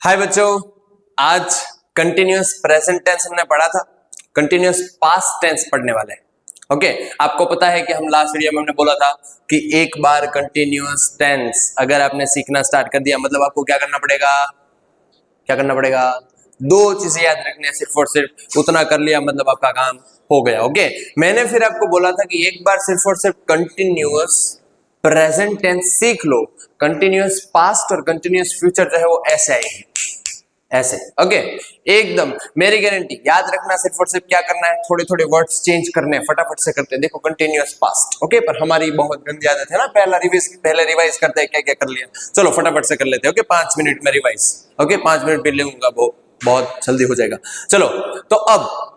हाय बच्चों, आज continuous present tense हमने पढ़ा था, कंटिन्यूअस पास्ट टेंस पढ़ने वाले हैं। ओके, आपको पता है कि हम लास्ट वीडियो में हमने बोला था कि एक बार कंटिन्यूअस टेंस अगर आपने सीखना स्टार्ट कर दिया मतलब आपको क्या करना पड़ेगा, दो चीजें याद रखनी है, सिर्फ और सिर्फ उतना कर लिया मतलब आपका काम हो गया। ओके, मैंने फिर आपको बोला था कि एक बार सिर्फ और सिर्फ कंटिन्यूअस प्रेजेंट टेंस सीख लो, कंटिन्यूअस पास्ट और कंटिन्यूअस फ्यूचर जो है वो ऐसे आएंगे, ऐसे। ओके, एकदम मेरी गारंटी। याद रखना, सिर्फ और सिर्फ क्या करना है, थोड़े थोड़े वर्ड्स चेंज करने हैं, फटाफट से करते हैं। देखो कंटिन्यूअस पास्ट, ओके, पर हमारी बहुत गंदी आदत है ना, पहले रिवाइज करते हैं क्या क्या कर लिया। चलो फटाफट से कर लेते हैं। ओके, 5 मिनट में रिवाइज। ओके, 5 मिनट भी लूंगा, वो बहुत जल्दी हो जाएगा। चलो, तो अब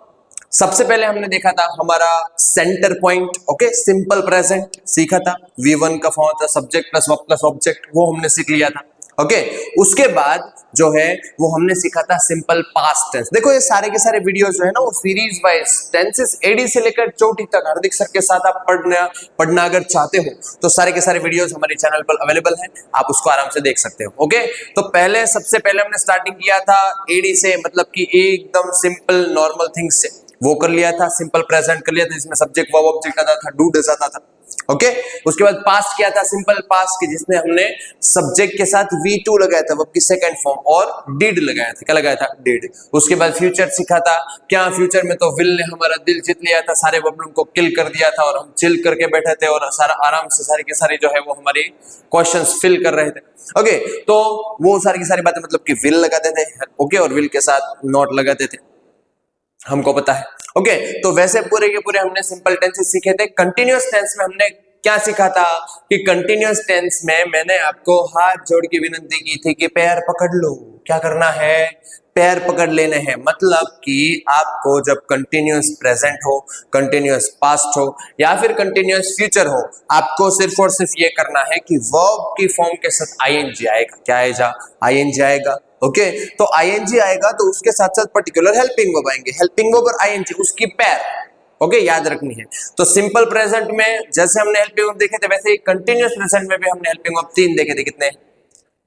सबसे पहले हमने देखा था हमारा centre point. Okay, simple present सीखा था, V1 का फॉर्म था subject plus verb plus object, वो हमने सीख लिया था। ओके, उसके बाद जो है वो हमने सीखा था सिंपल पास्ट टेंस। देखो ये सारे के सारे वीडियोस जो है ना वो सीरीज वाइज टेंसेस एडी से लेकर चोटी तक हार्दिक सर के साथ आप पढ़ना अगर चाहते हो तो सारे के सारे वीडियोस हमारे चैनल पर अवेलेबल हैं, आप उसको आराम से देख सकते हो। ओके, तो सबसे पहले हमने स्टार्टिंग किया था एडी से, मतलब कि एकदम सिंपल नॉर्मल थिंग्स से, वो कर लिया था। सिंपल प्रेजेंट कर लिया था, जिसमें सब्जेक्ट वर्ब ऑब्जेक्ट आता था, डू डज आता था। ओके, उसके बाद पास्ट किया था, सिंपल पास्ट की, जिसमें हमने सब्जेक्ट के साथ V2 लगाया था, वर्ब की सेकंड फॉर्म, और डिड लगाया था। क्या लगाया था? डिड। उसके बाद फ्यूचर सीखा था। क्या फ्यूचर में तो विल ने हमारा दिल जीत लिया था, सारे बबलों को किल कर दिया था और हम चिल करके बैठे थे और सारा आराम से सारी के सारी जो है वो हमारी क्वेश्चंस फिल कर रहे थे। ओके, तो वो सारी की सारी बातें मतलब कि विल लगाते थे। ओके, और विल के साथ नॉट लगाते थे, हमको पता है। ओके, तो वैसे पूरे के पूरे हमने सिंपल टेंसेस सीखे थे। कंटिन्यूअस टेंस में हमने क्या सीखा था कि कंटिन्यूअस टेंस में मैंने आपको हाथ जोड़ के विनती की थी कि पैर पकड़ लो। क्या करना है? पैर पकड़ लेने हैं। मतलब कि आपको जब कंटिन्यूअस प्रेजेंट हो, कंटिन्यूअस पास्ट हो या फिर कंटिन्यूअस फ्यूचर हो, आपको सिर्फ और सिर्फ ये करना है कि वर्ब की फॉर्म के साथ आईएनजी आएगा। क्या आएगा? आईएनजी आएगा। ओके, तो आईएनजी आएगा तो उसके साथ साथ पर्टिकुलर हेल्पिंग वर्ब आएंगे। हेल्पिंग वर्ब और आईएनजी, उसकी पैर ओके याद रखनी है। तो सिंपल प्रेजेंट में जैसे हमने हेल्पिंग वर्ब देखे थे, वैसे ही कंटिन्यूअस प्रेजेंट में भी हमने हेल्पिंग वर्ब 3 देखे थे। कितने?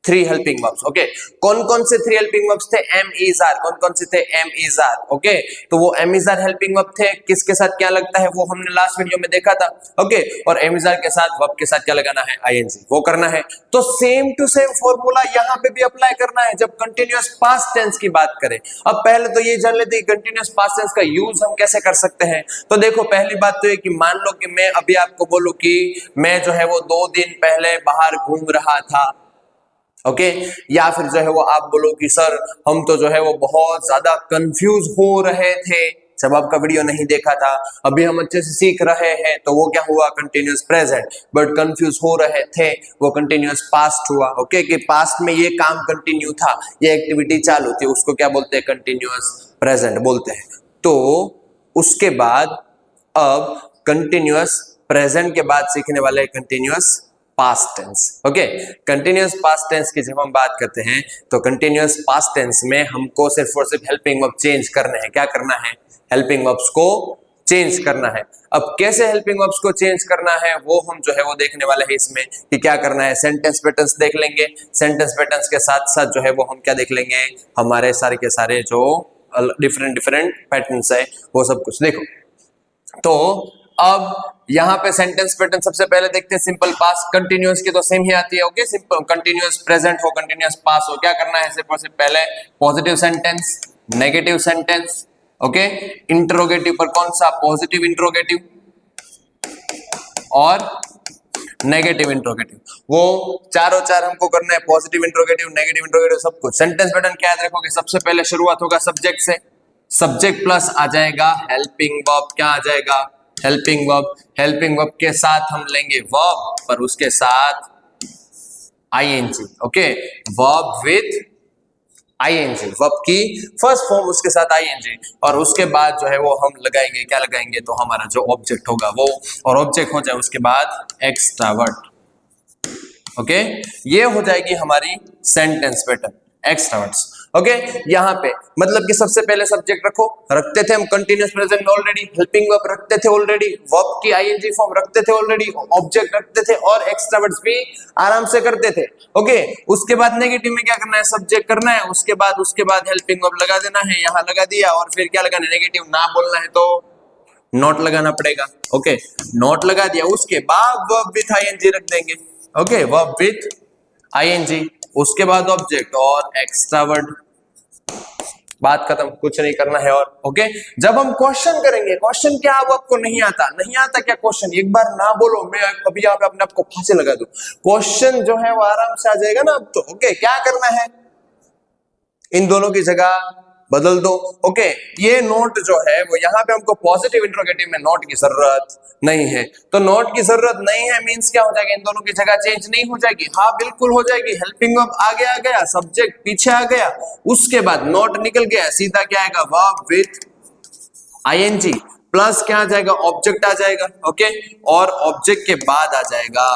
3 हेल्पिंग वर्ब्स। ओके, कौन कौन से 3 हेल्पिंग वर्ब्स थे? Am is are. कौन कौन से थे? Am is are. ओके, तो वो am is are helping verb थे, किसके साथ क्या लगता है वो हमने लास्ट वीडियो में देखा था। ओके, और एम इज आर के साथ वर्ब के साथ क्या लगाना है? आईएनजी, वो करना है। तो सेम टू सेम फॉर्मूला यहां पे भी अप्लाई करना है जब कंटिन्यूअस पास्ट टेंस की बात करें। अब पहले तो ये जान लेते हैं कंटिन्यूअस पास्ट टेंस का यूज हम कैसे कर सकते हैं। तो देखो, पहली बात तो ये कि मान लो कि मैं अभी आपको बोलूं कि मैं जो है वो 2 दिन पहले बाहर घूम रहा था। ओके, या फिर जो है वो आप बोलो कि सर हम तो जो है वो बहुत ज्यादा कंफ्यूज हो रहे थे जब आपका वीडियो नहीं देखा था, अभी हम अच्छे से सीख रहे हैं, तो वो क्या हुआ? Continuous present. बट कंफ्यूज हो रहे थे, वो कंटिन्यूअस पास्ट हुआ। ओके, कि पास्ट में ये काम कंटिन्यू था, ये एक्टिविटी चालू थी, उसको क्या बोलते हैं? कंटिन्यूअस प्रेजेंट बोलते हैं। तो उसके बाद अब कंटिन्यूअस प्रेजेंट के बाद सीखने वाले continuous past tense. Okay, continuous past tense की जब हम बात करते हैं तो कंटिन्यूअस पास्ट टेंस में हमको सिर्फ और सिर्फ हेल्पिंग वर्ब चेंज करने हैं। क्या करना है? हेल्पिंग वर्ब्स को चेंज करना है। अब कैसे हेल्पिंग वर्ब्स को चेंज करना है वो हम जो है वो देखने वाले हैं इसमें, कि क्या करना है। सेंटेंस पैटर्न्स देख लेंगे, सेंटेंस पैटर्न्स के साथ साथ जो है वो हम क्या देख लेंगे, हमारे सारे के सारे जो डिफरेंट डिफरेंट पैटर्न्स है वो सब कुछ देखो। तो अब यहां पे सेंटेंस पैटर्न सबसे पहले देखते हैं। सिंपल पास्ट कंटिन्यूअस की तो सेम ही आती है। ओके, सिंपल कंटिन्यूअस प्रेजेंट हो, कंटिन्यूअस पास्ट हो, क्या करना है? सिर्फ और सिर्फ पहले positive sentence, negative sentence. Okay, interrogative पर कौन सा? पॉजिटिव इंट्रोगेटिव और नेगेटिव इंट्रोगेटिव, वो चारों चार हमको करना है। पॉजिटिव इंट्रोगेटिव, नेगेटिव इंट्रोगेटिव, सब कुछ। सेंटेंस पैटर्न क्या याद रखोगे? सबसे पहले शुरुआत होगा सब्जेक्ट से, सब्जेक्ट प्लस आ जाएगा हेल्पिंग वर्ब। क्या आ जाएगा? Helping verb. हेल्पिंग वर्ब के साथ हम लेंगे वर्ब, पर उसके साथ ING. Okay, verb with ING, verb की फर्स्ट फॉर्म उसके साथ आईएनजी, और उसके बाद जो है वो हम लगाएंगे, क्या लगाएंगे? तो हमारा जो ऑब्जेक्ट होगा वो, और ऑब्जेक्ट हो जाए उसके बाद एक्स्ट्रा वर्ड। ओके, ये हो जाएगी हमारी सेंटेंस पैटर्न। एक्स्ट्रावर्ड्स। ओके, यहाँ पे मतलब कि सबसे पहले सब्जेक्ट रखते थे हम कंटिन्यूअस प्रेजेंट में ऑलरेडी, हेल्पिंग वर्ब रखते थे ऑलरेडी, वर्ब की आईएनजी फॉर्म रखते थे ऑलरेडी, ऑब्जेक्ट रखते थे और एक्स्ट्रावर्ड्स भी आराम से करते थे। ओके, उसके बाद नेगेटिव में क्या करना है, सब्जेक्ट करना है, उसके बाद हेल्पिंग वर्ब लगा देना है, यहाँ लगा दिया और फिर क्या लगाना है, नेगेटिव ना बोलना है तो नॉट लगाना पड़ेगा। ओके, नॉट लगा दिया, उसके बाद वर्ब विथ आईएनजी रख देंगे। ओके, वर्ब विथ आईएनजी, उसके बाद ऑब्जेक्ट और एक्स्ट्रा वर्ड, बात खत्म, कुछ नहीं करना है। और ओके, जब हम क्वेश्चन करेंगे, क्वेश्चन क्या अब आपको नहीं आता क्या क्वेश्चन, एक बार ना बोलो, मैं अभी यहाँ पे अपने आपको फांसी लगा दूं, क्वेश्चन जो है वो आराम से आ जाएगा ना अब तो। ओके, क्या करना है, इन दोनों की जगह बदल दो। ओके, ये नोट जो है वो यहाँ पे हमको पॉजिटिव इंट्रोगेटिव में नोट की जरूरत नहीं है, तो नोट की जरूरत नहीं है मींस क्या हो जाएगा, इन दोनों की जगह चेंज नहीं हो जाएगी, हाँ बिल्कुल हो जाएगी। हेल्पिंग वर्ब आगे आ गया, सब्जेक्ट पीछे आ गया, उसके बाद नोट निकल गया, सीधा क्या आएगा, वर्ब विथ आईएनजी प्लस क्या आ जाएगा, ऑब्जेक्ट आ जाएगा। ओके, और ऑब्जेक्ट के बाद आ जाएगा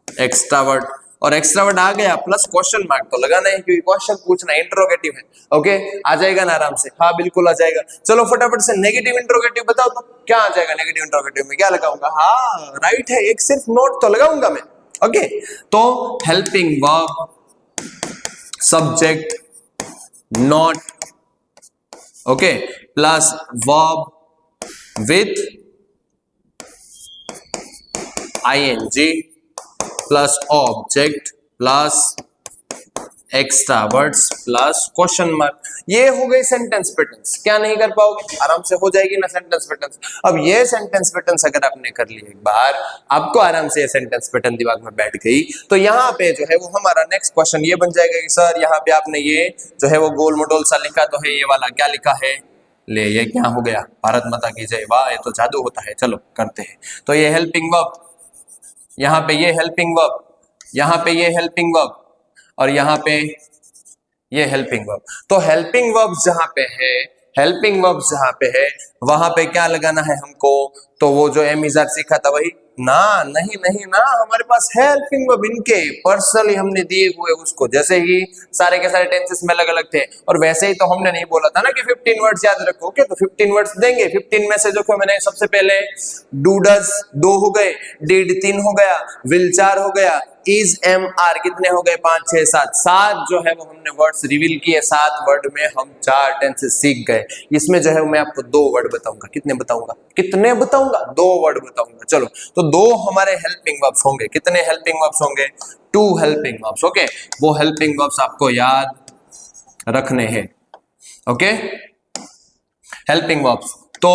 एक्स्ट्रा वर्ड, और एक्स्ट्रा वर्ड आ गया प्लस क्वेश्चन मार्क तो लगाना है क्योंकि क्वेश्चन पूछना इंट्रोगेटिव है। ओके, आ जाएगा ना आराम से, हाँ बिल्कुल आ जाएगा। चलो फटाफट से नेगेटिव इंट्रोगेटिव बताओ तो क्या आ जाएगा, नेगेटिव इंट्रोगेटिव में क्या लगाऊंगा, हाँ राइट है, एक सिर्फ नोट तो लगाऊंगा मैं। ओके, तो helping verb, subject, not, okay, plus verb with ING plus object plus extra words plus question mark, ये हो गई सेंटेंस पैटर्न्स। क्या नहीं कर पाओगे, आराम से हो जाएगी ना सेंटेंस पैटर्न्स। अब ये सेंटेंस पैटर्न्स अगर आपने कर लिए एक बार, आपको आराम से ये सेंटेंस पैटर्न दिमाग में बैठ गई, तो यहाँ पे जो है वो हमारा नेक्स्ट क्वेश्चन ये बन जाएगा कि सर यहाँ पे आपने ये जो है वो गोल मटोल सा लिखा तो है, ये वाला क्या लिखा है, ले ये क्या हो गया, भारत माता की जय, वाह ये तो जादू होता है, चलो करते हैं। तो ये हेल्पिंग वर्ब, यहाँ पे ये हेल्पिंग वर्ब, यहाँ पे ये हेल्पिंग वर्ब और यहाँ पे ये हेल्पिंग वर्ब। तो हेल्पिंग वर्ब जहां पे है, हेल्पिंग वर्ब जहां पे है वहां पे क्या लगाना है हमको, तो वो जो एमिजार सीखा था वही ना, नहीं ना, हमारे पास है हेल्पिंग वर्ब, इनके पर्सनली हमने दिए हुए उसको, जैसे ही सारे के सारे टेंसेस में अलग अलग थे, और वैसे ही तो हमने नहीं बोला था ना कि 15 वर्ड्स याद रखोगे, तो 15 वर्ड्स देंगे। 15 में से जो मैंने सबसे पहले डू डज 2 हो गए, डिड 3 हो गया, विल 4 हो गया, इज एम आर कितने हो गए, 5 6 7 जो है वो हमने वर्ड्स रिवील किए, 7 वर्ड में हम 4 टेंसेस सीख गए। इसमें जो है मैं आपको 2 वर्ड बताऊंगा, कितने बताऊंगा, 2 वर्ड बताऊंगा। चलो, तो 2 हमारे हेल्पिंग वर्ब्स होंगे, कितने हेल्पिंग वर्ब्स होंगे, 2 हेल्पिंग वर्ब्स। ओके, वो हेल्पिंग वर्ब्स आपको याद रखने हैं। ओके, हेल्पिंग वर्ब्स तो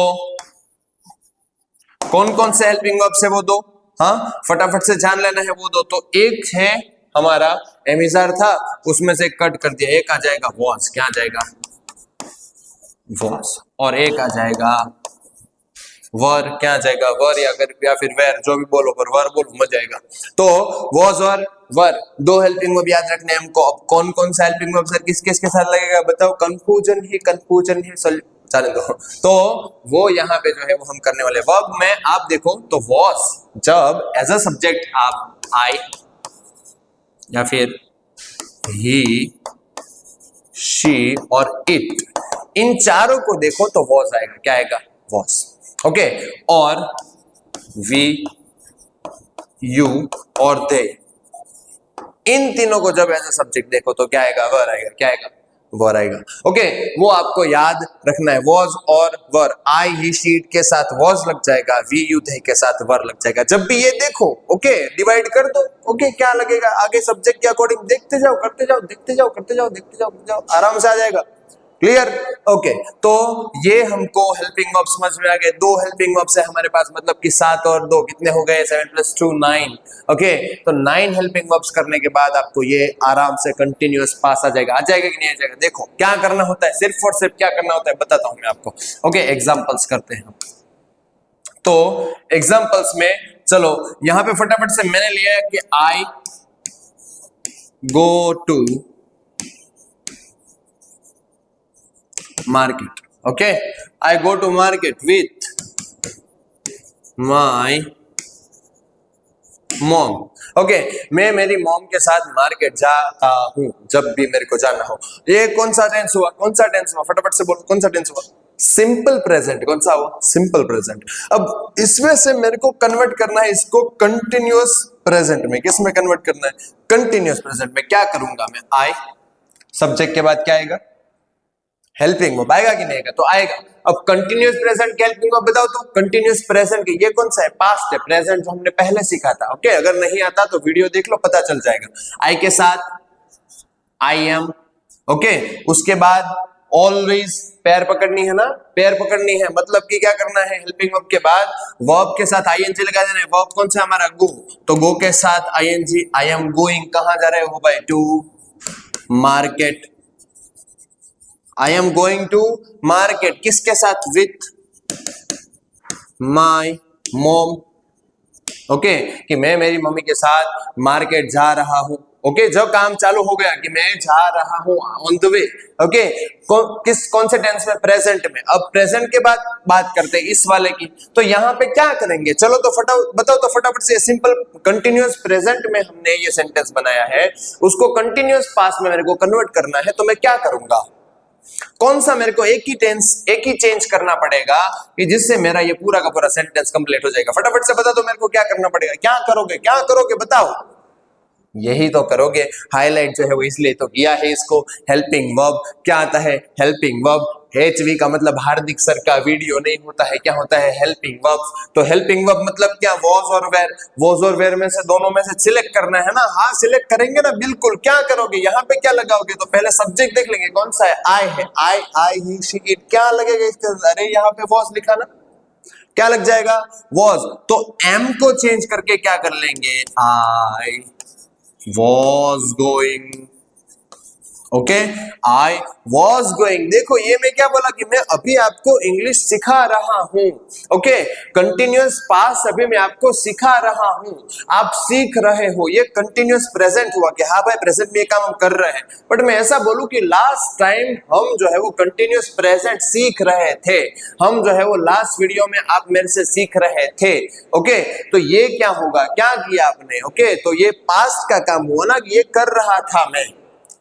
कौन कौन से हेल्पिंग वर्ब्स है वो 2, हाँ फटाफट से जान लेना है वो 2। तो एक है हमारा एमिजार था, उसमें से कट कर दिया, एक आ जाएगा वॉज, क्या आ जाएगा, वॉज, और एक आ जाएगा वर, क्या आ जाएगा, वर, या फिर वेर, जो भी बोलो पर वर बोलो मजा आएगा। तो वॉज और वर 2 हेल्पिंग वर्ब याद रखने हमको। अब कौन कौन सा हेल्पिंग वर्ब सर किस किस के साथ लगेगा बताओ, कंफ्यूजन ही चले दो। तो वो यहाँ पे जो है वो हम करने वाले वर्ब में, आप देखो तो वॉज जब एज अ सब्जेक्ट आप आई या फिर ही, शी और इट, इन चारों को देखो तो वॉज आएगा, क्या आएगा, वॉज। ओके, और वी, यू और दे, इन तीनों को जब एज अ सब्जेक्ट देखो तो क्या आएगा, वर आएगा, क्या आएगा, वर आएगा। ओके, वो आपको याद रखना है, वॉज और वर, आई ही शीट के साथ वॉज लग जाएगा, वी यू दे के साथ वर लग जाएगा। जब भी ये देखो, ओके डिवाइड कर दो, ओके क्या लगेगा, आगे सब्जेक्ट के अकॉर्डिंग देखते जाओ, करते जाओ, देखते जाओ, करते जाओ, देखते जाओ, करते जाओ, आराम से आ जाएगा। Clear, okay. तो ये हमको हेल्पिंग वर्ब समझ में आ गए। 2 हेल्पिंग वर्ब्स है हमारे पास, मतलब कि 7 और 2 कितने हो गए, 7 + 2 9। ओके, तो 9 हेल्पिंग वर्ब्स करने के बाद आपको ये आराम से कंटिन्यूअस पास आ जाएगा कि नहीं आ जाएगा। देखो क्या करना होता है, सिर्फ और सिर्फ क्या करना होता है बताता हूं मैं आपको। ओके, एग्जांपल्स करते हैं हम। तो एग्जांपल्स में चलो यहां पे फटाफट से मैंने लिया है कि I go to market. Okay, I go to market with my mom. Okay, मैं मेरी मॉम के साथ मार्केट जाता हूँ जब भी मेरे को जाना हो। ये कौन सा टेंस हुआ? कौन सा टेंस हुआ? फटाफट से बोलो, कौन सा टेंस हुआ? Simple present. कौन सा हुआ? Simple present. अब इसमें से मेरे को कन्वर्ट करना है इसको कंटिन्यूअस प्रेजेंट में। किस में कन्वर्ट करना है? कंटिन्यूअस प्रेजेंट में। क्या करूंगा मैं? आई, सब्जेक्ट के बाद क्या आएगा? Helping verb. आएगा कि नहीं आएगा? तो आएगा। अब कंटिन्यूअस प्रेजेंट के हेल्पिंग वर्ब बताओ तो। कंटिन्यूअस प्रेजेंट के ये कौन सा है? पास्ट है। प्रेजेंट जो हमने पहले सीखा था। ओके, अगर नहीं आता तो वीडियो देख लो, पता चल जाएगा। आई के साथ आई एम। ओके, उसके बाद ऑलवेज पैर पकड़नी है ना, पैर पकड़नी है, मतलब कि क्या करना है? हेल्पिंग वर्ब के बाद वर्ब के साथ आईएनजी लगा देना है। वर्ब कौन सा? हमारा गो। तो गो के साथ आईएनजी। आई एम गोइंग, कहां जा रहे हो भाई? To market. I am going to market किसके साथ? With my mom. ओके, कि मैं मेरी मम्मी के साथ मार्केट जा रहा हूं। ओके, जब काम चालू हो गया कि मैं जा रहा हूं, ऑन द वे। ओके, कौन से टेंस में? प्रेजेंट में। अब प्रेजेंट के बाद बात करते हैं इस वाले की। तो यहां पे क्या करेंगे? चलो तो बताओ तो फटाफट से। सिंपल कंटिन्यूअस प्रेजेंट में हमने ये सेंटेंस बनाया है, उसको कंटिन्यूअस पास्ट में मेरे को कन्वर्ट करना है। तो मैं क्या करूंगा? कौन सा मेरे को एक ही चेंज करना पड़ेगा कि जिससे मेरा ये पूरा का पूरा सेंटेंस कंप्लीट हो जाएगा? फटाफट से बता दो मेरे को क्या करना पड़ेगा। क्या करोगे? क्या करोगे बताओ? यही तो करोगे। हाईलाइट जो है वो इसलिए तो किया है इसको। हेल्पिंग वर्ब क्या आता है? Helping verb. एचवी का मतलब हार्दिक सर का वीडियो नहीं होता है, क्या होता है? Helping verb. तो हेल्पिंग वर्ब मतलब क्या? वॉज और वेयर। वॉज और वेयर में से दोनों में से सिलेक्ट करना है ना। हाँ, सिलेक्ट करेंगे ना, बिल्कुल। क्या करोगे? यहाँ पे क्या लगाओगे? तो पहले सब्जेक्ट देख लेंगे कौन सा है। आई है। आई ही शी इट। क्या लगेगा इसके? अरे यहाँ पे वॉज लिखा ना, क्या लग जाएगा? वॉज। तो एम को चेंज करके क्या कर लेंगे? आई was going। Okay, I was going. देखो ये मैं क्या बोला कि मैं अभी आपको इंग्लिश सिखा रहा हूं। ओके, कंटिन्यूअस पास्ट अभी मैं आपको सिखा रहा हूं, आप सीख रहे हो। ये कंटिन्यूअस प्रेजेंट हुआ कि हाँ भाई प्रेजेंट में ये काम हम कर रहे हैं। बट मैं ऐसा बोलूं कि लास्ट टाइम हम जो है वो कंटिन्यूअस प्रेजेंट सीख रहे थे। हम जो है वो लास्ट वीडियो में आप मेरे से सीख रहे थे। ओके, तो ये क्या होगा? क्या किया आपने? ओके, तो ये पास्ट का काम हुआ ना, कि ये कर रहा था मैं।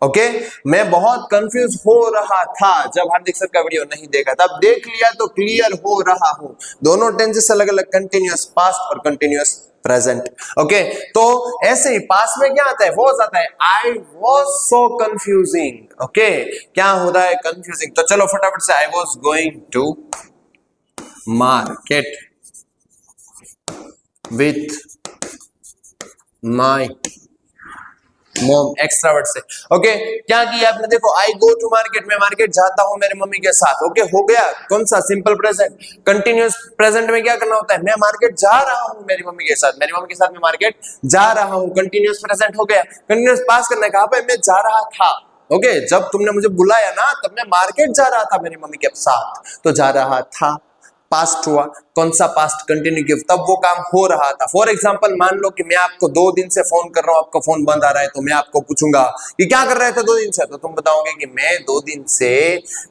ओके, मैं बहुत कंफ्यूज हो रहा था जब हार्दिक सर का वीडियो नहीं देखा था। अब देख लिया तो क्लियर हो रहा हूं। दोनों टेंसेस अलग अलग, कंटिन्यूअस पास्ट और कंटिन्यूअस प्रेजेंट। ओके, तो ऐसे ही पास्ट में क्या आता है? वॉज आता है। I was so confusing. Okay, क्या हो रहा है? कंफ्यूजिंग। तो चलो फटाफट से, I was going to market with my mom. Extra word से। ओके, क्या किया आपने? देखो, आई गो टू मार्केट, मैं मार्केट जाता हूं मेरी मम्मी के साथ। ओके, हो गया। कौन सा? Simple present. कंटिन्यूअस प्रेजेंट में क्या करना होता है? मैं मार्केट जा रहा हूं मेरी मम्मी के साथ। मेरी मम्मी के साथ मैं मार्केट जा रहा हूं। कंटिन्यूअस प्रेजेंट हो गया। कंटिन्यूअस पास्ट करना है। कहा भाई मैं जा रहा था। ओके, जब तुमने मुझे बुलाया ना तब मैं मार्केट जा रहा था मेरी मम्मी के साथ। तो जा रहा था पास्ट हुआ। कौन सा पास्ट? कंटिन्यू किया, तब वो काम हो रहा था। फॉर एग्जांपल मान लो कि मैं आपको 2 दिन से फोन कर रहा हूं, आपका फोन बंद आ रहा है, तो मैं आपको पूछूंगा कि क्या कर रहे थे 2 दिन से? तो तुम बताओगे कि मैं 2 दिन से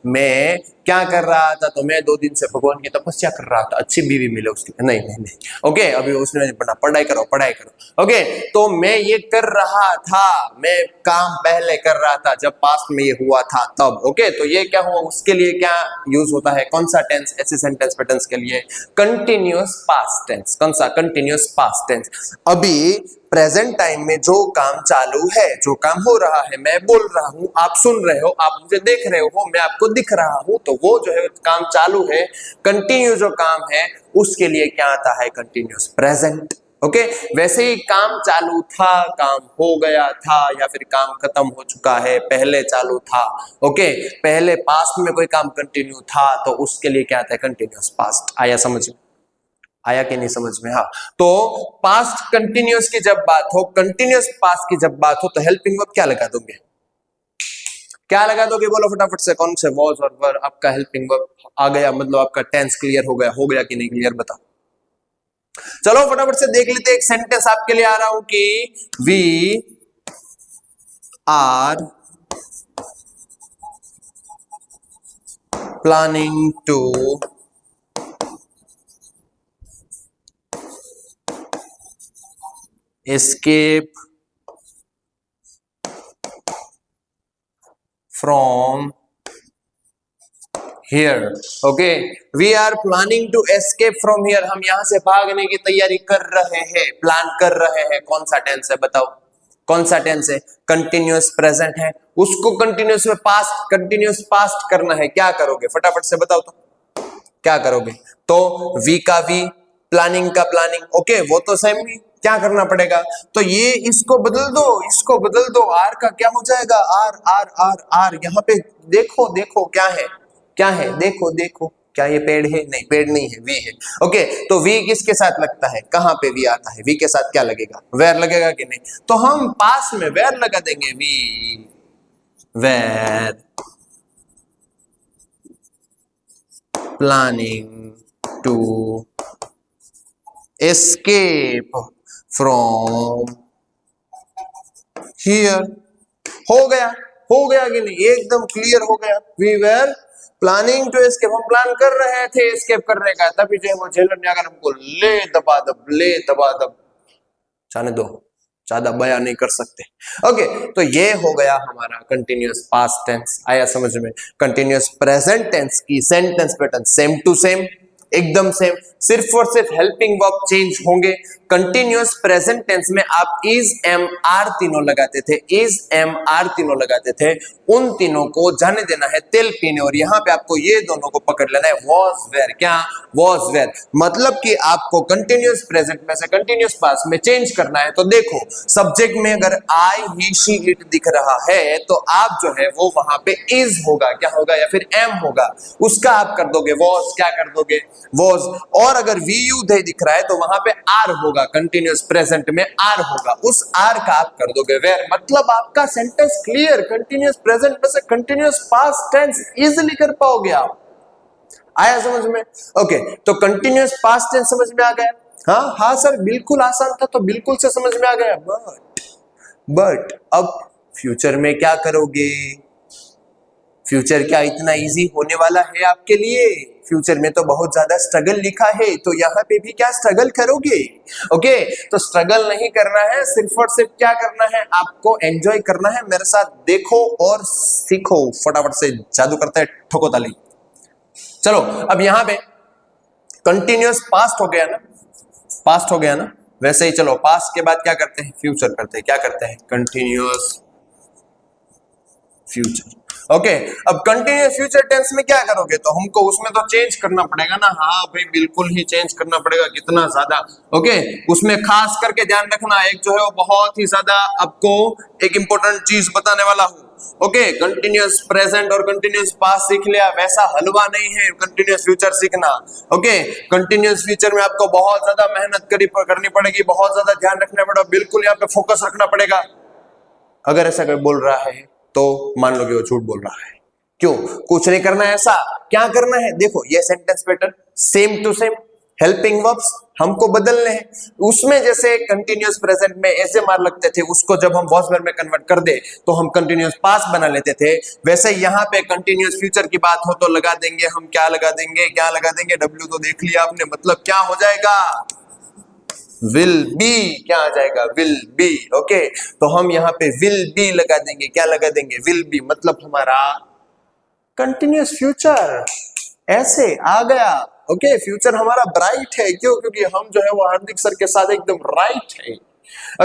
मैं क्या कर रहा था? तो मैं 2 दिन से भगवान की तपस्या कर रहा था, अच्छी बीवी मिले उसकी। नहीं नहीं नहीं। ओके, अभी उसने नहीं पढ़ा, पढ़ाई करो पढ़ाई करो। ओके, तो मैं ये कर रहा था, मैं काम पहले कर रहा था जब पास्ट में ये हुआ था तब। ओके, तो ये क्या हुआ? उसके लिए क्या यूज होता है? कौन सा टेंस? ऐसे सेंटेंस पैटर्न्स के लिए कंटिन्यूअस पास्ट टेंस। कौन सा? Continuous past tense. अभी प्रेजेंट टाइम में जो काम चालू है, जो काम हो रहा है, मैं बोल रहा हूं, आप सुन रहे हो, आप मुझे देख रहे हो, मैं आपको दिख रहा हूं, तो वो जो है काम चालू है। कंटिन्यू जो काम है उसके लिए क्या आता है? Continuous present. ओके, वैसे ही काम चालू था, काम हो गया था, या फिर काम खत्म हो चुका है, पहले चालू था। ओके, पहले पास्ट में कोई काम कंटिन्यू था तो उसके लिए क्या आता है? Continuous past. आया समझ में? आया कि नहीं समझ में? हाँ, तो पास्ट कंटिन्यूअस की जब बात हो, कंटिन्यूअस पास्ट की जब बात हो, तो हेल्पिंग वर्ब क्या लगा दोगे? क्या लगा दोगे? बोलो फटाफट से। कौन से? वॉज और वर। आपका हेल्पिंग वर्ब आ गया, मतलब आपका टेंस क्लियर हो गया। हो गया कि नहीं क्लियर? बताओ। चलो फटाफट से देख लेते। एक सेंटेंस आपके लिए आ रहा हूं कि we are planning to escape from here. Okay, we are planning to escape from here. हम यहां से भागने की तैयारी कर रहे हैं, प्लान कर रहे हैं. कौन सा टेंस है बताओ? कौन सा टेंस है? कंटिन्यूअस प्रेजेंट है, उसको कंटिन्यूअस में पास्ट, कंटिन्यूअस पास्ट करना है. क्या करोगे फटाफट से बताओ तो, क्या करोगे? तो वी का वी, प्लानिंग का प्लानिंग. ओके, वो तो सेम ही. क्या करना पड़ेगा? तो ये इसको बदल दो, इसको बदल दो. आर का क्या हो जाएगा? Are are are are. यहाँ पे देखो देखो क्या है, क्या है? देखो देखो, क्या ये पेड़ है? नहीं, पेड़ नहीं है, वी है. ओके, तो वी किसके साथ लगता है? कहां पे वी आता है? वी के साथ क्या लगेगा? वेयर लगेगा कि नहीं? तो हम पास में वेयर लगा देंगे. We were planning to escape from here. हो गया, हो गया कि नहीं? एकदम क्लियर हो गया. we were planning to escape, हम प्लान कर रहे थे escape करने का. तभी जो है वो झेलम जाकर हमको ले दबा दब, ले दबा दब. जाने दो, ज्यादा बयान नहीं कर सकते. ओके, तो ये हो गया हमारा कंटिन्यूअस पास्ट टेंस. आया समझ में? कंटिन्यूअस प्रेजेंट टेंस की sentence pattern same to same, एकदम सेम. सिर्फ और सिर्फ हेल्पिंग वर्ब चेंज होंगे. कंटिन्यूअस प्रेजेंट टेंस में आप इज एम आर तीनों लगाते थे, इज एम आर तीनों लगाते थे. उन तीनों को जाने देना है तेल पीने, और यहां पे आपको ये दोनों को पकड़ लेना है. वॉज वेयर, क्या? Was were. मतलब कि आपको कंटिन्यूअस प्रेजेंट में से कंटिन्यूअस पास्ट में चेंज करना है. तो देखो, सब्जेक्ट में अगर आई ही शी इट दिख रहा है तो आप जो है वो वहां पे इज होगा, क्या होगा? या फिर एम होगा, उसका आप कर दोगे वॉज. क्या कर दोगे? वॉज. और अगर वी यू दे दिख रहा है तो वहां पे आर होगा, कंटिन्यूअस प्रेजेंट में आर होगा, उस आर का आप कर दोगे वेयर. मतलब आपका सेंटेंस क्लियर. कंटिन्यूअस प्रेजेंट में से कंटिन्यूअस पास्ट टेंस इजीली कर पाओगे आप. आया समझ में? ओके, तो कंटिन्यूअस पास्ट टेंस समझ में आ गया? हाँ हाँ सर, बिल्कुल आसान था, तो बिल्कुल से समझ में आ गया. बट अब फ्यूचर में क्या करोगे? फ्यूचर क्या इतना इजी होने वाला है आपके लिए? फ्यूचर में तो बहुत ज्यादा स्ट्रगल लिखा है, तो यहाँ पे भी क्या स्ट्रगल करोगे? ओके, तो स्ट्रगल नहीं करना है, सिर्फ और सिर्फ क्या करना है? आपको एंजॉय करना है. मेरे साथ देखो और सीखो. फटाफट से जादू करते हैं, ठोको ताली. चलो, अब यहाँ पे कंटिन्यूअस पास्ट हो गया ना, पास्ट हो गया ना. वैसे ही चलो, पास्ट के बाद क्या करते हैं? फ्यूचर करते हैं. क्या करते हैं? Continuous future. ओके, अब कंटिन्यूअस फ्यूचर टेंस में क्या करोगे? तो हमको उसमें तो चेंज करना पड़ेगा ना. हाँ भाई, बिल्कुल ही चेंज करना पड़ेगा. कितना ज्यादा. ओके, उसमें खास करके ध्यान रखना, एक जो है वो बहुत ही ज्यादा आपको एक इंपॉर्टेंट चीज बताने वाला हूं. ओके, कंटिन्यूअस प्रेजेंट और कंटिन्यूअस पास्ट सीख लिया, वैसा हलवा नहीं है कंटिन्यूअस फ्यूचर सीखना. ओके, कंटिन्यूअस फ्यूचर में आपको बहुत ज्यादा मेहनत करनी पड़ेगी, बहुत ज्यादा ध्यान रखना पड़ेगा, बिल्कुल यहाँ पे फोकस रखना पड़ेगा. अगर ऐसा कोई बोल रहा है तो मान लो कि वो झूठ बोल रहा है. क्यों? कुछ नहीं करना है. ऐसा क्या करना है? देखो, ये sentence pattern same to same. Helping verbs हमको बदलने हैं. उसमें जैसे कंटिन्यूअस प्रेजेंट में ऐसे मार लगते थे, उसको जब हम वॉज वेयर में कन्वर्ट कर दे तो हम कंटिन्यूअस पास्ट बना लेते थे. वैसे यहाँ पे कंटिन्यूअस फ्यूचर की बात हो तो लगा देंगे हम, क्या लगा देंगे? क्या लगा देंगे? डब्ल्यू तो देख लिया आपने. मतलब क्या हो जाएगा? Will be. क्या आ जाएगा? Will be. ओके, तो हम यहाँ पे विल बी लगा देंगे. क्या लगा देंगे? Will be. मतलब हमारा कंटिन्यूअस फ्यूचर ऐसे आ गया. ओके, फ्यूचर हमारा ब्राइट है. क्यों? क्योंकि हम जो है वो हार्दिक सर के साथ एकदम राइट है.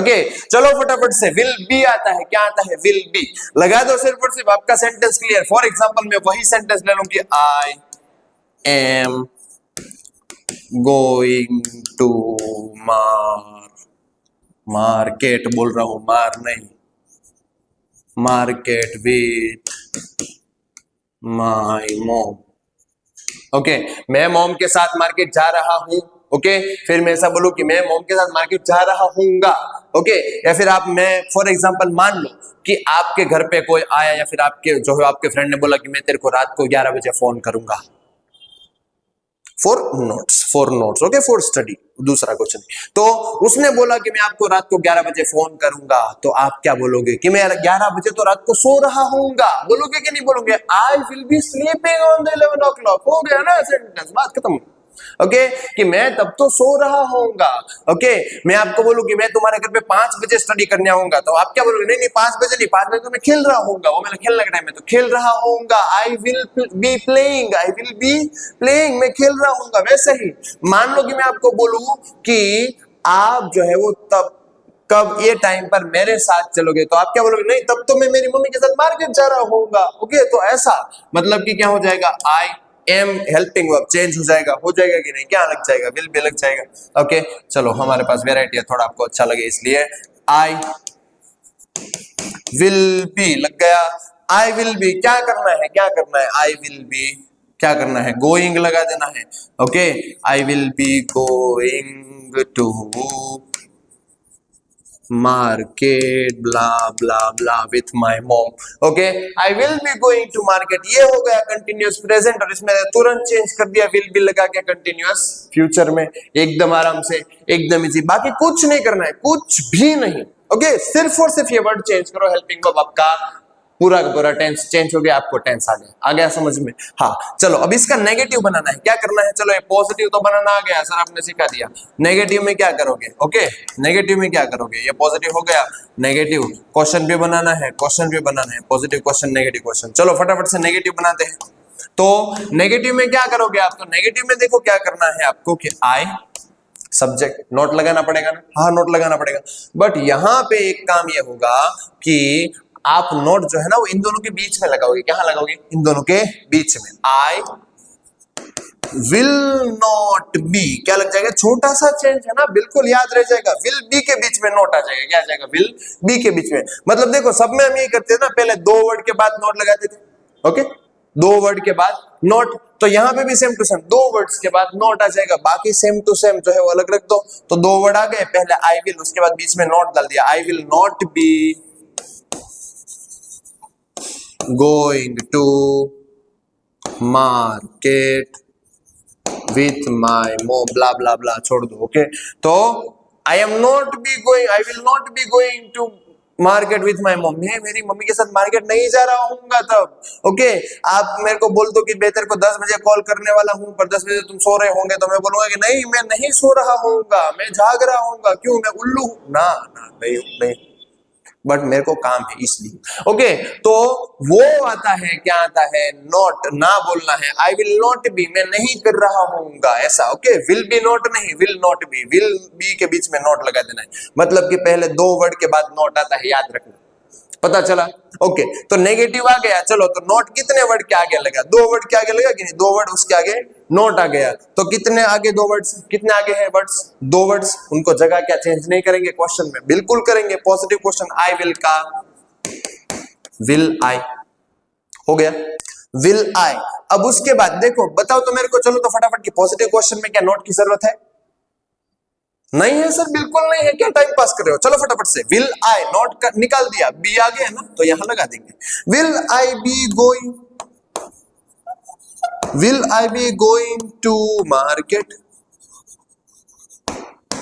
ओके, चलो फटाफट से. विल बी आता है. क्या आता है? Will be. लगा दो सिर्फ और सिर्फ, आपका सेंटेंस क्लियर. फॉर एग्जाम्पल मैं वही सेंटेंस ले लूं कि I am going to market. बोल रहा हूं, मार नहीं, market with my mom. Okay, मैं मॉम के साथ मार्केट जा रहा हूं. ओके, फिर मैं ऐसा बोलूं कि मैं मॉम के साथ मार्केट जा रहा हूंगा. ओके, या फिर आप, मैं फॉर एग्जांपल मान लो कि आपके घर पे कोई आया, या फिर आपके जो है आपके फ्रेंड ने बोला कि मैं तेरे को रात को 11 बजे फोन करूंगा. For notes. Okay, for study, दूसरा क्वेश्चन. तो उसने बोला कि मैं आपको रात को 11 बजे फोन करूंगा. तो आप क्या बोलोगे? कि मैं 11 बजे तो रात को सो रहा हूंगा. बोलोगे कि नहीं बोलोगे? आई will B sleeping on the 11 o'clock. हो गया ना सेंटेंस, बात खत्म. ओके कि मैं तब तो सो रहा होऊंगा। ओके मैं आपको बोलूं कि मैं तुम्हारे घर पे 5 बजे स्टडी करने आऊंगा तो आप क्या बोलोगे, नहीं नहीं 5 बजे नहीं, 5 बजे तो मैं खेल रहा होऊंगा, वो मेरा खेलने का टाइम है तो खेल रहा होऊंगा, आई will be playing, I will be playing, मैं खेल रहा होऊंगा। वैसे ही मान लो कि मैं आपको बोलूं कि आप जो है वो तब कब ये टाइम पर मेरे साथ चलोगे तो आप क्या बोलोगे, नहीं तब तो मैं मेरी मम्मी के साथ मार्केट जा रहा होऊंगा। ओके तो ऐसा मतलब कि क्या हो जाएगा, I am helping verb change हो जाएगा कि नहीं, क्या लग जाएगा, विल भी लग जाएगा। ओके चलो हमारे पास वेराइटी है, थोड़ा आपको अच्छा लगे इसलिए आई विल बी लग गया। आई विल बी क्या करना है, क्या करना है, आई विल बी क्या करना है, गोइंग लगा देना है। Okay I will be going to market blah blah blah with my mom. Okay I will be going to market, ये हो गया कंटिन्यूअस प्रेजेंट और इसमें तुरंत चेंज कर दिया विल बी लगा के कंटिन्यूअस फ्यूचर में, एकदम आराम से, एकदम इजी, बाकी कुछ नहीं करना है, कुछ भी नहीं। ओके सिर्फ और सिर्फ ये वर्ड चेंज करो, हेल्पिंग वर्ब आपका पूरा का पूरा टेंस चेंज हो गया, आपको टेंस आ गया समझ में। हाँ चलो अब इसका नेगेटिव बनाना है, क्या करना है, चलो ये पॉजिटिव तो बनाना आ गया, सर आपने सिखा दिया। नेगेटिव में क्या करोगे, ओके नेगेटिव में क्या करोगे, ये पॉजिटिव हो गया, नेगेटिव क्वेश्चन भी बनाना है, क्वेश्चन भी बनाना है, पॉजिटिव क्वेश्चन नेगेटिव क्वेश्चन। चलो फटाफट से नेगेटिव बनाते हैं। तो नेगेटिव में क्या करोगे आप, तो नेगेटिव में देखो क्या करना है आपको कि आई सब्जेक्ट नोट लगाना पड़ेगा ना, हाँ नोट लगाना पड़ेगा, बट यहां पे एक काम ये होगा कि आप नोट जो है ना वो इन दोनों के बीच में लगाओगे, कहां लगाओगे, इन दोनों के बीच में। आई विल नॉट बी क्या लग जाएगा, छोटा सा चेंज है ना, बिल्कुल याद रह जाएगा, विल बी के बीच में नोट आ जाएगा, क्या आ जाएगा, विल बी के बीच में। मतलब देखो सब में हम ये करते थे ना, पहले 2 वर्ड के बाद नोट लगाते थे। ओके 2 वर्ड के बाद नोट, तो यहां पे भी सेम टू सेम 2 वर्ड्स के बाद नोट आ जाएगा, बाकी सेम टू सेम जो है वो अलग रख दो। तो 2 वर्ड आ गए, पहले आई विल, उसके बाद बीच में नोट डाल दिया, I will not be going to market with my mom blah blah blah छोड़ दो। ओके तो I am not be going, I will not be going to market with my mom, मैं मेरी मम्मी के साथ market नहीं जा रहा हूँगा तब। ओके आप मेरे को बोल दो कि बेहतर को 10 बजे कॉल करने वाला हूँ पर 10 बजे तुम सो रहे होंगे, तो मैं बोलूंगा कि नहीं मैं नहीं सो रहा हूँगा, मैं जाग रहा हूँगा, क्यों मैं उल्लू हूँ ना, ना नहीं बट मेरे को काम है इसलिए। ओके तो वो आता है, क्या आता है, नॉट ना बोलना है, आई विल नॉट बी मैं नहीं कर रहा हूँगा ऐसा। ओके विल बी नॉट नहीं, will not B, will be के बीच में नॉट लगा देना है, मतलब कि पहले 2 वर्ड के बाद नॉट आता है, याद रखना, पता चला। ओके तो नेगेटिव आ गया, चलो तो नोट कितने वर्ड के आगे लगा, 2 वर्ड के आगे लगा कि नहीं, 2 वर्ड उसके आगे नोट आ गया, तो कितने आगे 2 वर्ड्स, कितने आगे है वर्ड्स, 2 वर्ड्स, उनको जगह क्या चेंज नहीं करेंगे क्वेश्चन में, बिल्कुल करेंगे। पॉजिटिव क्वेश्चन आई विल का विल आई हो गया, विल आई। अब उसके बाद देखो बताओ तो मेरे को, चलो तो फटाफट की पॉजिटिव क्वेश्चन में क्या नोट की जरूरत है, नहीं है सर, बिल्कुल नहीं है, क्या टाइम पास कर रहे हो, चलो फटाफट से विल आई नोट निकाल दिया, बी आ गया ना तो यहां लगा देंगे, will I be going, will I be going to market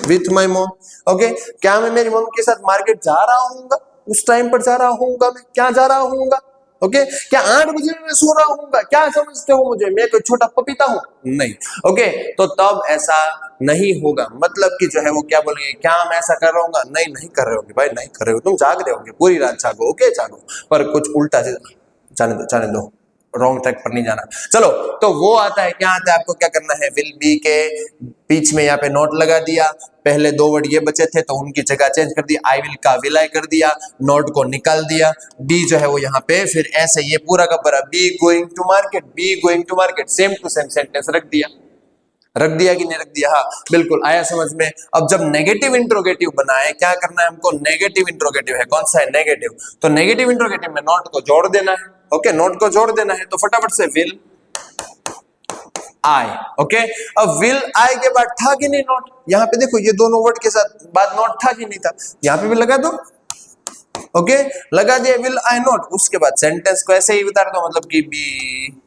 with my mom. Okay क्या मैं मेरी मम्मी के साथ मार्केट जा रहा हूँगा, उस टाइम पर जा रहा हूँगा, मैं क्या जा रहा हूँगा। ओके क्या 8 बजे मैं सो रहा हूँगा, क्या समझते हो मुझे, मैं कोई छोटा पपीता हूँ, नहीं। ओके तो तब ऐसा नहीं होगा, मतलब कि जो है वो क्या बोलेंगे, क्या मैं ऐसा कर रहा हूँ, नहीं नहीं कर रहे होगे भाई, नहीं कर रहे हो, तुम जाग रहे होगे, पूरी रात जागो, ओके जागो, पर कुछ उल्टा से जाने दो, रॉन्ग ट्रैक पर नहीं जाना। चलो तो वो आता है, क्या आता है, आपको क्या करना है, विल बी के बीच में यहाँ पे नोट लगा दिया, पहले 2 वर्ड ये बचे थे तो उनकी जगह चेंज कर दी, आई विल का विल आई कर दिया, नोट को निकाल दिया, बी जो है वो यहाँ पे फिर ऐसे ये पूरा का पूरा be going to market, be going to market, same to same sentence रख दिया कि नहीं रख दिया, हाँ बिल्कुल आया समझ में। अब जब नेगेटिव इंट्रोगेटिव बनाए, क्या करना है हमको, नेगेटिव इंट्रोगेटिव है, कौन सा है, नेगेटिव, तो नेगेटिव इंट्रोगेटिव में नोट को जोड़ देना है। ओके नोट को जोड़ देना है, तो फटाफट से विल आई। ओके अब विल आई के बाद था कि नहीं नोट, यहां पे देखो ये दोनों वर्ड के साथ बाद नोट था कि नहीं था, यहां पे भी लगा दो। ओके लगा दिया विल आई नोट, उसके बाद सेंटेंस को ऐसे ही उतार दो, मतलब कि be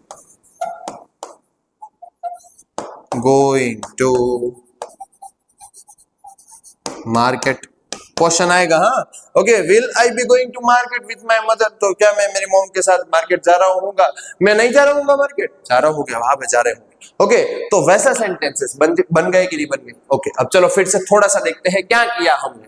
going to market question आएगा। हाँ, okay, will I be going to market with my mother, तो क्या मैं मेरी मॉम के साथ मार्केट जा रहा हूँगा? मैं नहीं जा रहा हूँगा मार्केट, जा रहा हूँ क्या? वहां पे जा रहे होंगे। ओके, तो वैसा सेंटेंसेस बन गए कि नहीं बन गए? ओके, अब चलो फिर से थोड़ा सा देखते हैं क्या किया हमने।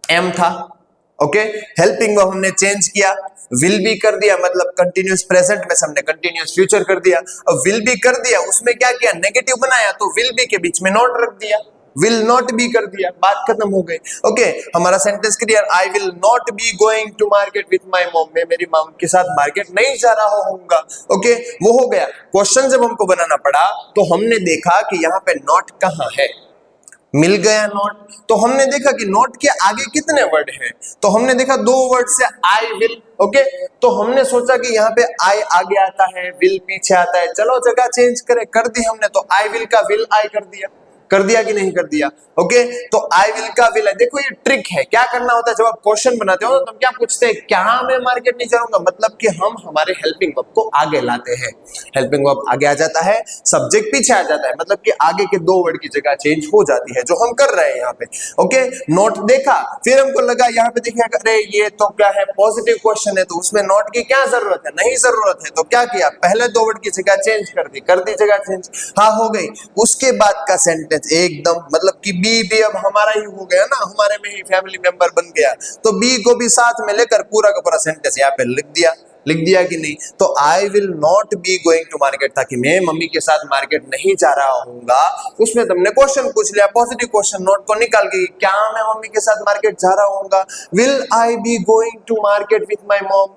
एम था, ओके, हेल्पिंग वर्ब हमने चेंज किया, विल बी कर दिया, मतलब कंटिन्यूअस प्रेजेंट में से हमने कंटिन्यूअस फ्यूचर कर दिया। अब विल बी कर दिया, उसमें क्या किया? नेगेटिव बनाया, तो विल बी के बीच में नॉट रख दिया, विल नॉट बी कर दिया, बात खत्म हो गई। ओके, हमारा sentence clear, I will not be going to market with my mom, मैं मेरी मॉम के साथ मार्केट नहीं जा रहा हूँगा। ओके, वो हो गया। क्वेश्चन जब हमको बनाना पड़ा तो हमने देखा कि यहाँ पे नॉट कहाँ है, मिल गया नॉट, तो हमने देखा कि नॉट के आगे कितने वर्ड हैं, तो हमने देखा दो वर्ड से आई विल। ओके, तो हमने सोचा कि यहाँ पे आई आगे आता है, विल पीछे आता है, चलो जगह चेंज करें, कर दी हमने, तो आई विल का विल आई कर दिया कि नहीं कर दिया? ओके, तो आई विल का विल है। देखो ये ट्रिक है, क्या करना होता है जब आप क्वेश्चन बनाते हो तो हम क्या पूछते हैं, क्या मैं मार्केट नहीं जाऊंगा, मतलब कि हम हमारे हेल्पिंग वर्ब को आगे लाते हैं, हेल्पिंग वर्ब आगे आ जाता है, सब्जेक्ट पीछे आ जाता है, मतलब कि आगे के दो वर्ड की जगह चेंज हो जाती है, जो हम कर रहे हैं यहाँ पे। ओके, नोट देखा, फिर हमको लगा यहाँ पे देखिए, अरे ये तो क्या है, पॉजिटिव क्वेश्चन है, तो उसमें नोट की क्या जरूरत है, नहीं जरूरत है, तो क्या किया, पहले दो वर्ड की जगह चेंज कर दी जगह चेंज, हाँ हो गई। उसके बाद का सेंटेंस एकदम, मतलब कि बी भी अब हमारा ही हो गया ना, हमारे में ही फैमिली मेंबर बन गया, तो बी को भी साथ में लेकर पूरा का पूरा सेंटेंस यहाँ पे लिख दिया कि नहीं? तो I will not be going to market था कि मैं मम्मी के साथ मार्केट नहीं जा रहा हूँगा, उसमें तुमने क्वेश्चन पूछ लिया, पॉजिटिव क्वेश्चन, नोट को निकाल के, क्या मैं मम्मी के साथ मार्केट जा रहा हूँगा? Will I be going to market with my mom,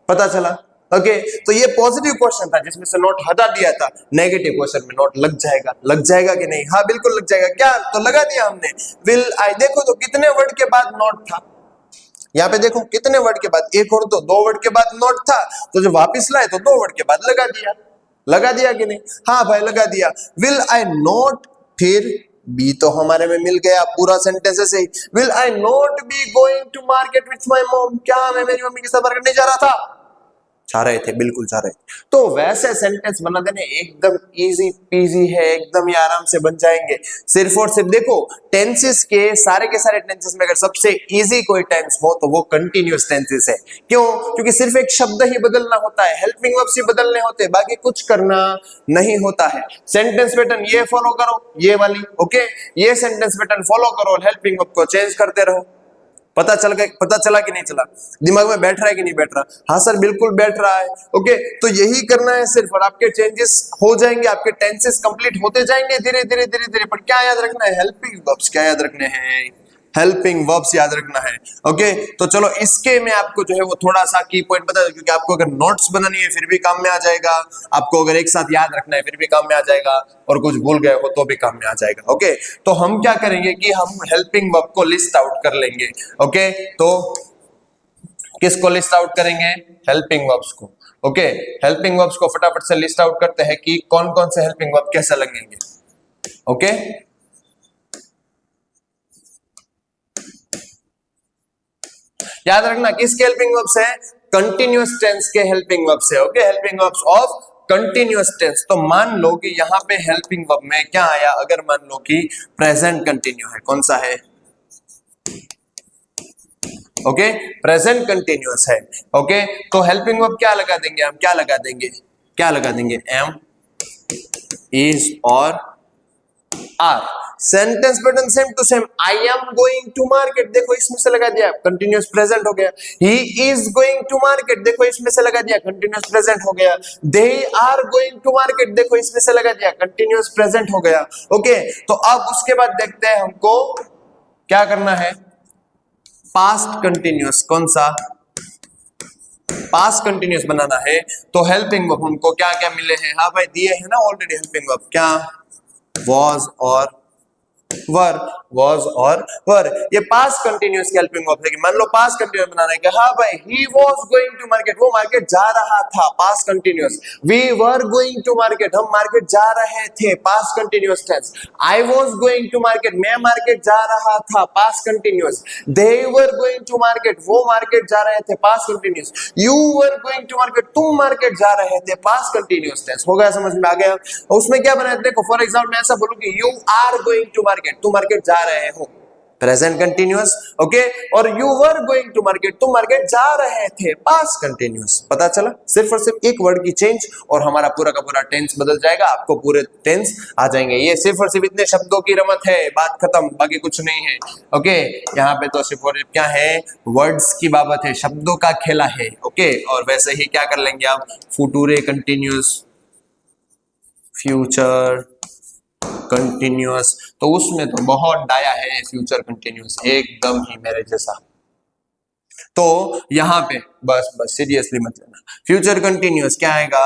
पता चला। ओके, तो ये पॉजिटिव क्वेश्चन था जिसमें से नोट हटा दिया था, नेगेटिव क्वेश्चन में नोट लग जाएगा कि नहीं? हाँ बिल्कुल लग जाएगा। क्या? तो लगा दिया हमने, विल आई। देखो तो कितने वर्ड के बाद नोट था, यहाँ पे देखो कितने वर्ड के बाद, एक और दो वर्ड के बाद नोट था, तो जब वापिस लाए तो दो वर्ड के बाद लगा दिया कि नहीं? हाँ भाई लगा दिया। विल आई नॉट, फिर बी तो हमारे में मिल गया, पूरा सेंटेंस ऐसे ही, will I not be going to market with my mom, क्या मैं मेरी मम्मी के साथ मार्केट नहीं जा रहा था? जा रहे थे, बिल्कुल जा रहे थे। तो वैसे सेंटेंस बना देने एकदम इजी पीजी है, एकदम ही आराम से बन जाएंगे। सिर्फ और सिर्फ देखो, टेंसेस के सारे टेंसेस में अगर सबसे इजी कोई टेंस हो तो वो कंटिन्यूअस टेंसेस है। क्यों? क्योंकि सिर्फ एक शब्द ही बदलना होता है, हेल्पिंग वर्ब्स ही बदलने होते हैं, बाकी कुछ करना नहीं होता है। सेंटेंस पैटर्न ये फॉलो करो, ये वाली, ओके, ये सेंटेंस पैटर्न फॉलो करो, हेल्पिंग वर्ब को चेंज करते रहो। पता चला कि नहीं चला? दिमाग में बैठ रहा है कि नहीं बैठ रहा? हाँ सर बिल्कुल बैठ रहा है। ओके, तो यही करना है सिर्फ, और आपके चेंजेस हो जाएंगे, आपके टेंसेस कंप्लीट होते जाएंगे धीरे धीरे। पर क्या याद रखना है? हेल्पिंग वर्ब्स क्या याद रखने हैं? हेल्पिंग वर्ब्स याद रखना है। ओके, तो चलो इसके में आपको जो है वो थोड़ा सा की पॉइंट बता दो, क्योंकि आपको अगर नोट्स बनानी है फिर भी काम में आ जाएगा, आपको अगर एक साथ याद रखना है फिर भी काम में आ जाएगा, और कुछ भूल गए हो तो भी काम में आ जाएगा। ओके, तो हम क्या करेंगे कि हम हेल्पिंग वर्ब को लिस्ट आउट कर लेंगे। ओके, तो किसको लिस्ट आउट करेंगे? हेल्पिंग वर्ब्स को। ओके, हेल्पिंग वर्ब्स को फटाफट से लिस्ट आउट करते हैं कि कौन कौन से हेल्पिंग वर्ब कैसे लगेंगे। ओके, याद रखना किसके हेल्पिंग वर्ब्स है? कंटिन्यूअस टेंस के हेल्पिंग वर्ब्स है। Okay, helping verbs of continuous tense. तो मान लो कि यहां पे हेल्पिंग वर्ब में क्या आया, अगर मान लो कि प्रेजेंट कंटिन्यू है, कौन सा है? ओके, प्रेजेंट कंटिन्यूअस है। ओके, तो हेल्पिंग वर्ब क्या लगा देंगे हम? क्या लगा देंगे? एम, इज और are. Sentence pattern same to same, I am going to market, देखो इसमें से लगा दिया, कंटिन्यूअस प्रेजेंट हो गया। He is going to market, देखो इसमें से लगा दिया, कंटिन्यूअस प्रेजेंट हो गया। They are going to market, देखो इसमें से लगा दिया, कंटिन्यूअस प्रेजेंट हो गया। ओके, तो अब उसके बाद देखते हैं हमको क्या करना है, पास्ट कंटिन्यूअस। कौन सा? पास्ट कंटिन्यूअस बनाना है। तो हेल्पिंग वर्ब हमको क्या क्या मिले हैं? हाँ भाई दिए हैं ना ऑलरेडी हेल्पिंग वर्ब, क्या? was और वर, was और वर, ये पास्ट कंटिन्यूअस की हेल्पिंग वर्ब है। कि मान लो पास्ट कंटिन्यूअस बनाना है कि हाँ भाई he was going to market, वो मार्केट जा रहा था, past continuous. we were going to market, हम मार्केट जा रहे थे, past continuous tense. I was going to market, मैं मार्केट जा रहा था, past continuous. they were going to market, वो मार्केट जा रहे थे, past continuous. you were going to market, तुम मार्केट जा रहे थे, पास्ट कंटिन्यूअस टेंस। हो गया, समझ में आ गया? उसमें क्या बनाया? देखो फॉर एग्जांपल मैं ऐसा बोलूं कि you are going to market, तुम मार्केट जा रहे हो, प्रेजेंट कंटिन्यूअस, ओके। और you were going to market, तुम मार्केट जा रहे थे, पास्ट कंटिन्यूअस। पता चला, सिर्फ और सिर्फ एक वर्ड की चेंज और हमारा पूरा का पूरा टेंस बदल जाएगा, आपको पूरे टेंस आ जाएंगे। ये सिर्फ और सिर्फ इतने शब्दों की रमत है, बात खत्म, बाकी कुछ नहीं है, ओके। यहाँ पे तो सिर्फ और सिर्फ क्या है, वर्ड्स की बाबत है, शब्दों का खेला है, ओके। और वैसे ही क्या कर लेंगे आप, फ्यूचर कंटिन्यूअस, फ्यूचर कंटिन्यूअस, तो उसमें तो बहुत डाया है फ्यूचर कंटिन्यूअस, एकदम ही मेरे जैसा। तो यहां पे बस सीरियसली मत लेना, फ्यूचर कंटिन्यूअस क्या आएगा,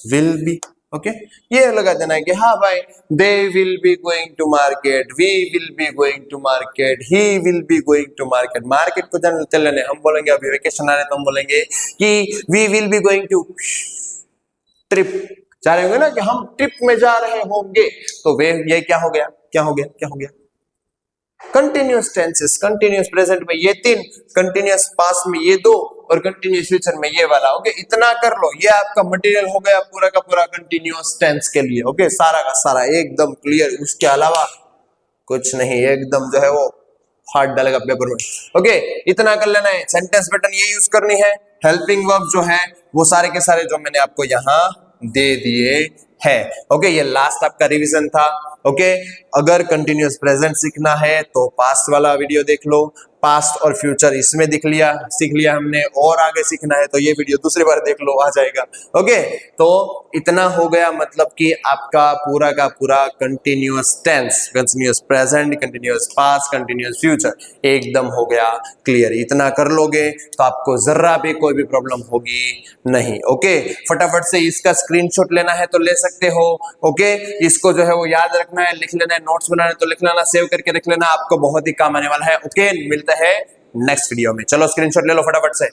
विल बी, ओके। ये लगा देना है कि हाँ भाई, they will be going to market, we will be going to market, he will be going to market. Market को चल लेने, हम बोलेंगे अभी वेकेशन आ रहे तो हम बोलेंगे कि we will be going to trip, जा रहे होंगे ना कि हम ट्रिप में जा रहे होंगे, तो वे ये क्या हो गया, क्या हो गया, क्या हो गया, कंटिन्यूअस टेंसेस, कंटिन्यूअस प्रेजेंट में ये 3, कंटिन्यूअस पास्ट में ये 2 और कंटिन्यूअस फ्यूचर में ये वाला, ओके। इतना कर लो, ये आपका मटेरियल हो गया पूरा का पूरा कंटिन्यूअस टेंस के लिए, ओके। सारा का सारा एकदम क्लियर, उसके अलावा कुछ नहीं, एकदम जो है वो हार्ड डालेगा पेपर में, ओके। इतना कर लेना है। सेंटेंस पैटर्न ये यूज करनी है, हेल्पिंग वर्ब जो है वो सारे के सारे जो मैंने आपको यहाँ दे दिए है, ओके। ये लास्ट आपका रिवीजन था, ओके। अगर कंटिन्यूअस प्रेजेंट सीखना है तो पास्ट वाला वीडियो देख लो, पास्ट और फ्यूचर इसमें सीख लिया हमने, और आगे सीखना है तो ये वीडियो दूसरी बार देख लो, आ जाएगा, ओके। तो इतना हो गया, मतलब कि आपका पूरा का पूरा continuous tense, continuous present, continuous past, continuous future एकदम हो गया क्लियर। इतना कर लोगे तो आपको जरा भी कोई भी प्रॉब्लम होगी नहीं, ओके। फटाफट से इसका स्क्रीनशॉट लेना है तो ले सकते हो, ओके। इसको जो है वो याद रखना है, लिख लेना है, नोट्स बनाना है तो लिख लेना, सेव करके रख लेना, आपको बहुत ही काम आने वाला है, ओके। मिलता है नेक्स्ट वीडियो में, चलो स्क्रीनशॉट ले लो फटाफट से।